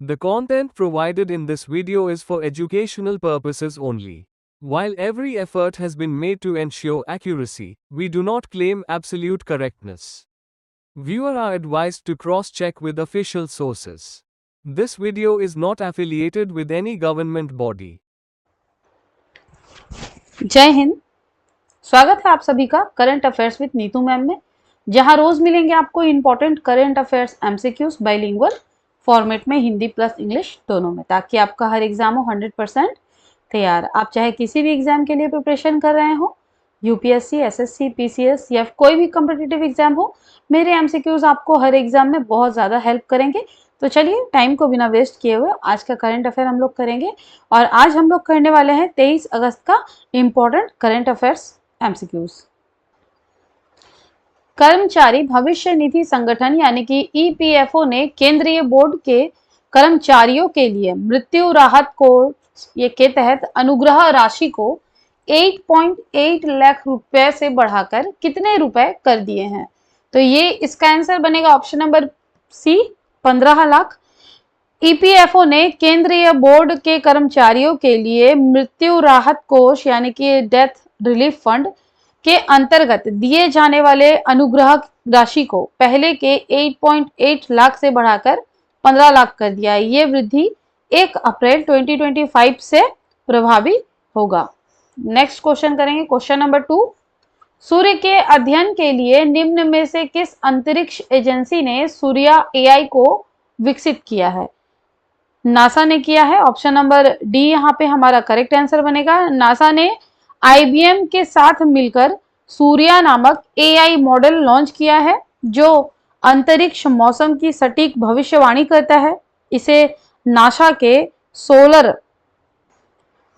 The content provided in this video is for educational purposes only. While every effort has been made to ensure accuracy, we do not claim absolute correctness. Viewers are advised to cross-check with official sources. This video is not affiliated with any government body. जय हिंद। स्वागत है आप सभी का current affairs with Neetu ma'am में, जहां रोज मिलेंगे आपको important current affairs MCQs bilingual format में, हिंदी प्लस इंग्लिश दोनों में, ताकि आपका हर एग्जाम हो 100% तैयार। आप चाहे किसी भी एग्जाम के लिए प्रिपरेशन कर रहे हो, यूपीएससी, एसएससी, पीसीएस या कोई भी कॉम्पिटिटिव एग्जाम हो, मेरे एमसीक्यूज आपको हर एग्जाम में बहुत ज़्यादा हेल्प करेंगे। तो चलिए टाइम को बिना वेस्ट किए हुए आज का करंट अफेयर हम लोग करेंगे। और आज हम लोग करने वाले हैं 23 अगस्त का इम्पोर्टेंट करंट अफेयर्स एमसीक्यूज। कर्मचारी भविष्य निधि संगठन यानी कि ईपीएफओ ने केंद्रीय बोर्ड के कर्मचारियों के लिए मृत्यु राहत कोष के तहत अनुग्रह राशि को 8.8 लाख रुपए से बढ़ाकर कितने रुपए कर दिए हैं? तो ये इसका आंसर बनेगा option number C, 15 lakh. EPFO ने केंद्रीय बोर्ड के कर्मचारियों के लिए मृत्यु राहत कोष यानी कि डेथ रिलीफ फंड के अंतर्गत दिए जाने वाले अनुग्रह राशि को पहले के 8.8 लाख से बढ़ाकर 15 लाख कर दिया है। ये वृद्धि 1 अप्रैल 2025 से प्रभावी होगा। नेक्स्ट क्वेश्चन करेंगे, क्वेश्चन नंबर 2। सूर्य के अध्ययन के लिए निम्न में से किस अंतरिक्ष एजेंसी ने सूर्या एआई को विकसित किया है? नासा ने किया है। ऑप्शन नंबर डी यहाँ पे हमारा करेक्ट आंसर बनेगा। नासा ने आईबीएम के साथ मिलकर सूर्या नामक एआई मॉडल लॉन्च किया है, जो अंतरिक्ष मौसम की सटीक भविष्यवाणी करता है। इसे नासा के सोलर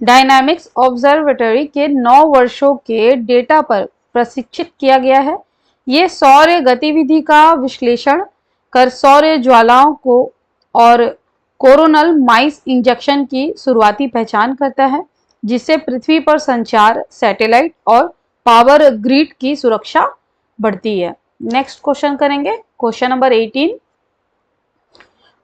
डायनामिक्स ऑब्जर्वेटरी के 9 वर्षों के डेटा पर प्रशिक्षित किया गया है। ये सौर गतिविधि का विश्लेषण कर सौर ज्वालाओं को और कोरोनल माइस इंजेक्शन की शुरुआती पहचान करता है, जिससे पृथ्वी पर संचार, सैटेलाइट और पावर ग्रिड की सुरक्षा बढ़ती है। नेक्स्ट क्वेश्चन करेंगे, क्वेश्चन नंबर 18।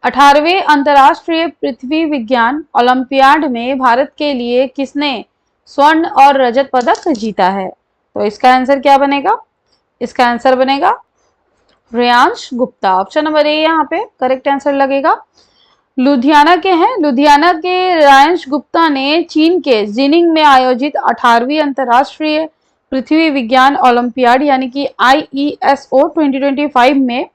18वें अंतर्राष्ट्रीय पृथ्वी विज्ञान ओलंपियाड में भारत के लिए किसने स्वर्ण और रजत पदक जीता है? तो इसका आंसर क्या बनेगा? इसका आंसर बनेगा Reyansh Gupta. Option number A यहाँ पे करेक्ट आंसर लगेगा। लुधियाना के हैं। लुधियाना के रेयांश गुप्ता ने चीन के जिनिंग में आयोजित 18वीं अंतर्राष्ट्रीय पृथ्वी विज्ञान ओलंपियाड यानी कि IESO 2025 में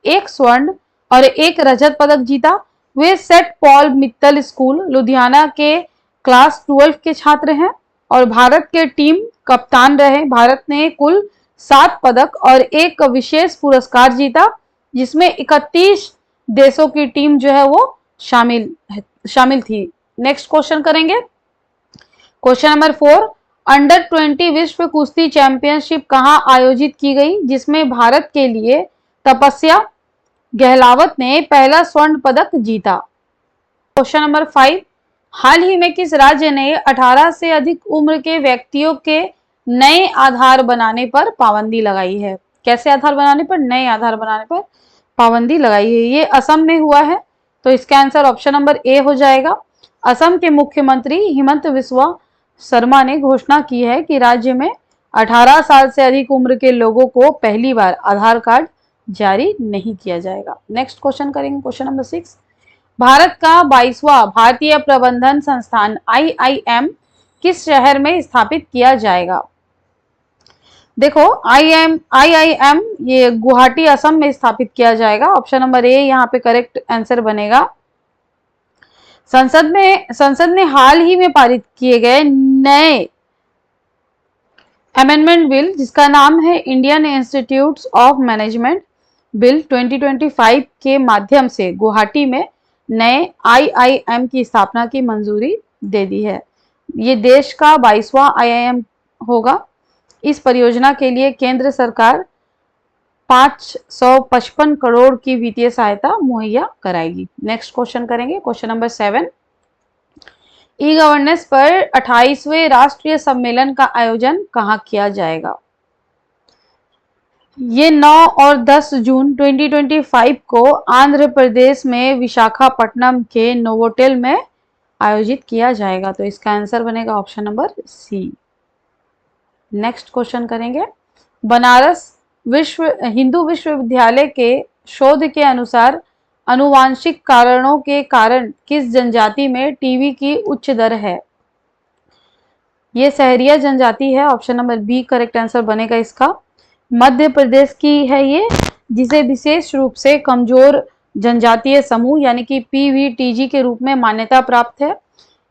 1 स्वर्ण और 1 रजत पदक जीता। वे saint Paul Mittal school Ludhiana के क्लास 12 के छात्र हैं और भारत के टीम कप्तान रहे। भारत ने कुल 7 पदक और 1 विशेष पुरस्कार जीता, जिसमें 31 देशों की टीम जो है वो शामिल थी। नेक्स्ट क्वेश्चन करेंगे, क्वेश्चन नंबर 4। अंडर 20 विश्व कुश्ती चैंपियनशिप कहां आयोजित की गई, जिसमें भारत के लिए तपस्या गहलावत ने पहला स्वर्ण पदक जीता? Question number 5। हाल ही में किस राज्य ने 18 से अधिक उम्र के व्यक्तियों के नए आधार बनाने पर पाबंदी लगाई है? कैसे आधार बनाने पर? नए आधार बनाने पर पाबंदी लगाई है। ये असम में हुआ है, तो इसका आंसर ऑप्शन नंबर ए हो जाएगा। असम के मुख्यमंत्री हिमंत बिस्वा शर्मा ने घोषणा की है कि राज्य में 18 साल से अधिक उम्र के लोगों को पहली बार आधार कार्ड जारी नहीं किया जाएगा। नेक्स्ट क्वेश्चन करेंगे, क्वेश्चन नंबर 6। भारत का 22वां भारतीय प्रबंधन संस्थान IIM किस शहर में स्थापित किया जाएगा? देखो IIM ये गुवाहाटी असम में स्थापित किया जाएगा। ऑप्शन नंबर ए यहाँ पे करेक्ट आंसर बनेगा। संसद ने हाल ही में पारित किए गए नए अमेंडमेंट बिल, जिसका नाम है Indian institutes of management bill 2025 के माध्यम से गुवाहाटी में नए IIM की स्थापना की मंजूरी दे दी है। ये देश का 22वां IIM होगा। इस परियोजना के लिए केंद्र सरकार 555 करोड़ की वित्तीय सहायता मुहैया कराएगी। नेक्स्ट क्वेश्चन करेंगे, क्वेश्चन नंबर 7। ई गवर्नेंस पर 28वें राष्ट्रीय सम्मेलन का आयोजन कहाँ किया जाएगा? ये 9 और 10 जून 2025 को आंध्र प्रदेश में विशाखापट्टनम के नोवोटेल में आयोजित किया जाएगा। तो इसका आंसर बनेगा option number C. Next question करेंगे। बनारस हिंदू विश्वविद्यालय के शोध के अनुसार आनुवांशिक कारणों के कारण किस जनजाति में टीबी की उच्च दर है? ये सहरिया जनजाति है। Option number B correct answer बनेगा इसका। मध्य प्रदेश की है ये, जिसे विशेष रूप से कमजोर जनजातीय समूह यानी कि पीवीटीजी के रूप में मान्यता प्राप्त है।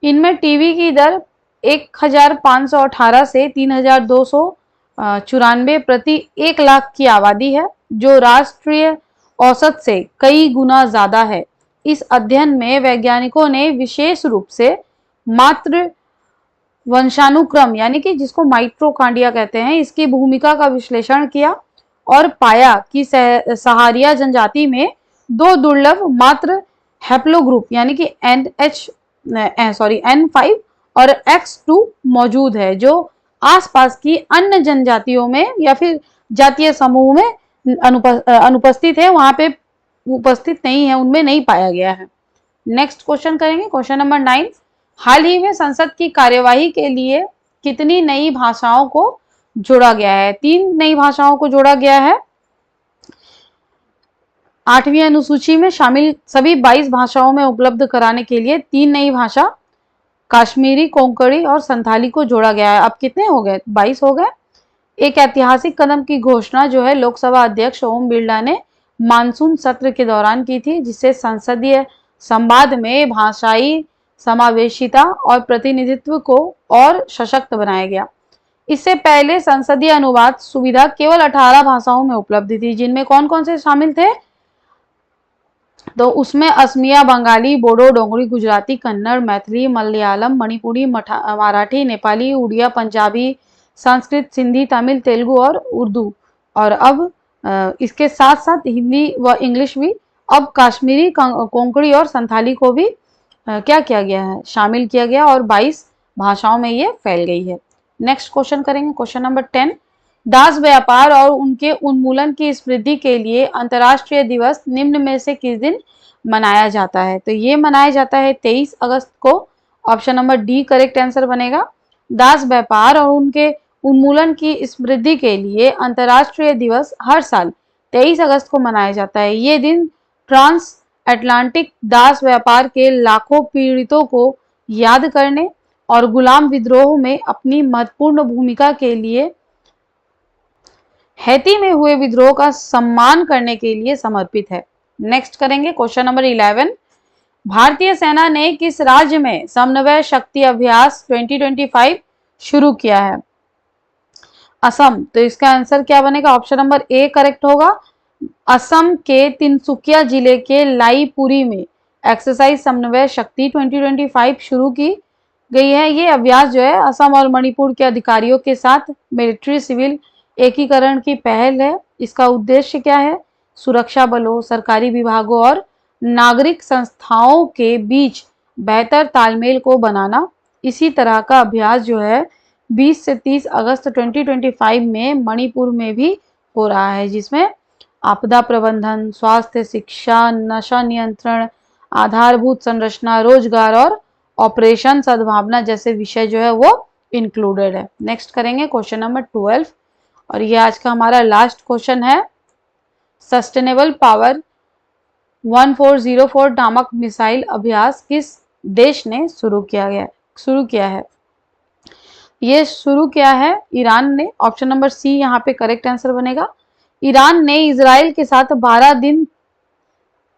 इनमें टीबी की दर 1518 से 3294 प्रति 1 लाख की आबादी है, जो राष्ट्रीय औसत से कई गुना ज्यादा है। इस अध्ययन में वैज्ञानिकों ने विशेष रूप से मातृ वंशानुक्रम यानी कि जिसको माइट्रोकांडिया कहते हैं, इसकी भूमिका का विश्लेषण किया और पाया कि सहारिया जनजाति में 2 दुर्लभ मात्र हैप्लोग्रुप यानी कि N5 और X2 मौजूद है, जो आसपास की अन्य जनजातियों में या फिर जातीय समूह में अनुपस्थित है, वहां पे उपस्थित नहीं है, उनमें नहीं पाया गया है। नेक्स्ट क्वेश्चन करेंगे, क्वेश्चन नंबर 9। हाल ही में संसद की कार्यवाही के लिए कितनी नई भाषाओं को जोड़ा गया है? 3 नई भाषाओं को जोड़ा गया है। 8वीं अनुसूची में शामिल सभी 22 भाषाओं में उपलब्ध कराने के लिए 3 नई भाषा काश्मीरी, कोंकणी और संथाली को जोड़ा गया है। अब कितने हो गए? 22 हो गए। एक ऐतिहासिक कदम की घोषणा जो है लोकसभा अध्यक्ष ओम बिरला ने मानसून सत्र के दौरान की थी, जिससे संसदीय संवाद में भाषाई समावेशिता और प्रतिनिधित्व को और सशक्त बनाया गया। इससे पहले संसदीय अनुवाद सुविधा केवल 18 भाषाओं में उपलब्ध थी, जिनमें कौन कौन से शामिल थे? तो उसमें असमिया, बंगाली, बोडो, डोंगरी, गुजराती, कन्नड़, मैथिली, मलयालम, मणिपुरी, मराठी, नेपाली, उड़िया, पंजाबी, संस्कृत, सिंधी, तमिल, तेलुगु और उर्दू। और अब इसके साथ साथ हिंदी व इंग्लिश भी। अब काश्मीरी, कोंकणी और संथाली को भी क्या किया गया है? शामिल किया गया और 22 भाषाओं में ये फैल गई है। नेक्स्ट क्वेश्चन करेंगे, क्वेश्चन नंबर 10। दास व्यापार और उनके उन्मूलन की स्मृति के लिए अंतर्राष्ट्रीय दिवस निम्न में से किस दिन मनाया जाता है? तो ये मनाया जाता है 23 अगस्त को। Option number D correct answer बनेगा। दास व्यापार और उनके उन्मूलन की स्मृति के लिए अंतर्राष्ट्रीय दिवस हर साल 23 अगस्त को मनाया जाता है। ये दिन ट्रांस अटलांटिक दास व्यापार के लाखों पीड़ितों को याद करने और गुलाम विद्रोह में अपनी महत्वपूर्ण भूमिका के लिए हैती में हुए विद्रोह का सम्मान करने के लिए समर्पित है। नेक्स्ट करेंगे, क्वेश्चन नंबर 11। भारतीय सेना ने किस राज्य में समन्वय शक्ति अभ्यास 2025 शुरू किया है? असम। तो इसका आंसर क्या बनेगा? ऑप्शन नंबर ए करेक्ट होगा। असम के तिनसुकिया जिले के लाईपुरी में एक्सरसाइज समन्वय शक्ति 2025 शुरू की गई है। ये अभ्यास जो है असम और मणिपुर के अधिकारियों के साथ मिलिट्री सिविल एकीकरण की पहल है। इसका उद्देश्य क्या है? सुरक्षा बलों, सरकारी विभागों और नागरिक संस्थाओं के बीच बेहतर तालमेल को बनाना। इसी तरह का अभ्यास जो है 20 से 30 अगस्त 2025 में मणिपुर में भी हो रहा है, जिसमें आपदा प्रबंधन, स्वास्थ्य, शिक्षा, नशा नियंत्रण, आधारभूत संरचना, रोजगार और ऑपरेशन सद्भावना जैसे विषय जो है वो इंक्लूडेड है। नेक्स्ट करेंगे, क्वेश्चन नंबर 12 और ये आज का हमारा लास्ट क्वेश्चन है। सस्टेनेबल पावर 1404 नामक मिसाइल अभ्यास किस देश ने शुरू किया है? ये शुरू किया है ईरान ने। ऑप्शन नंबर सी यहाँ पे करेक्ट आंसर बनेगा। ईरान ने इजराइल के साथ 12 दिन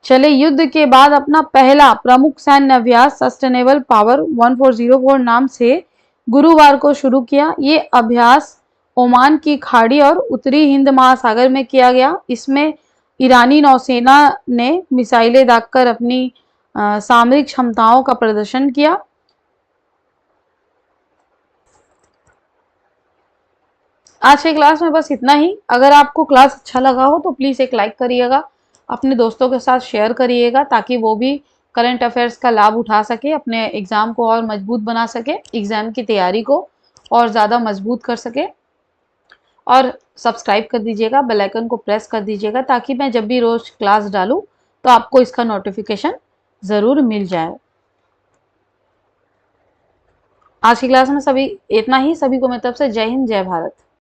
चले युद्ध के बाद अपना पहला प्रमुख सैन्य अभ्यास सस्टेनेबल पावर 1404 नाम से गुरुवार को शुरू किया। ये अभ्यास ओमान की खाड़ी और उत्तरी हिंद महासागर में किया गया। इसमें ईरानी नौसेना ने मिसाइलें दागकर अपनी सामरिक क्षमताओं का प्रदर्शन किया। आज के क्लास में बस इतना ही। अगर आपको क्लास अच्छा लगा हो तो प्लीज़ एक लाइक करिएगा, अपने दोस्तों के साथ शेयर करिएगा, ताकि वो भी करंट अफेयर्स का लाभ उठा सके, अपने एग्ज़ाम को और मजबूत बना सके, एग्ज़ाम की तैयारी को और ज़्यादा मजबूत कर सके। और सब्सक्राइब कर दीजिएगा, बेल आइकन को प्रेस कर दीजिएगा ताकि मैं जब भी रोज क्लास डालूं तो आपको इसका नोटिफिकेशन ज़रूर मिल जाए। आज की क्लास में सभी इतना ही। सभी को मेरी तरफ से जय हिंद, जय भारत।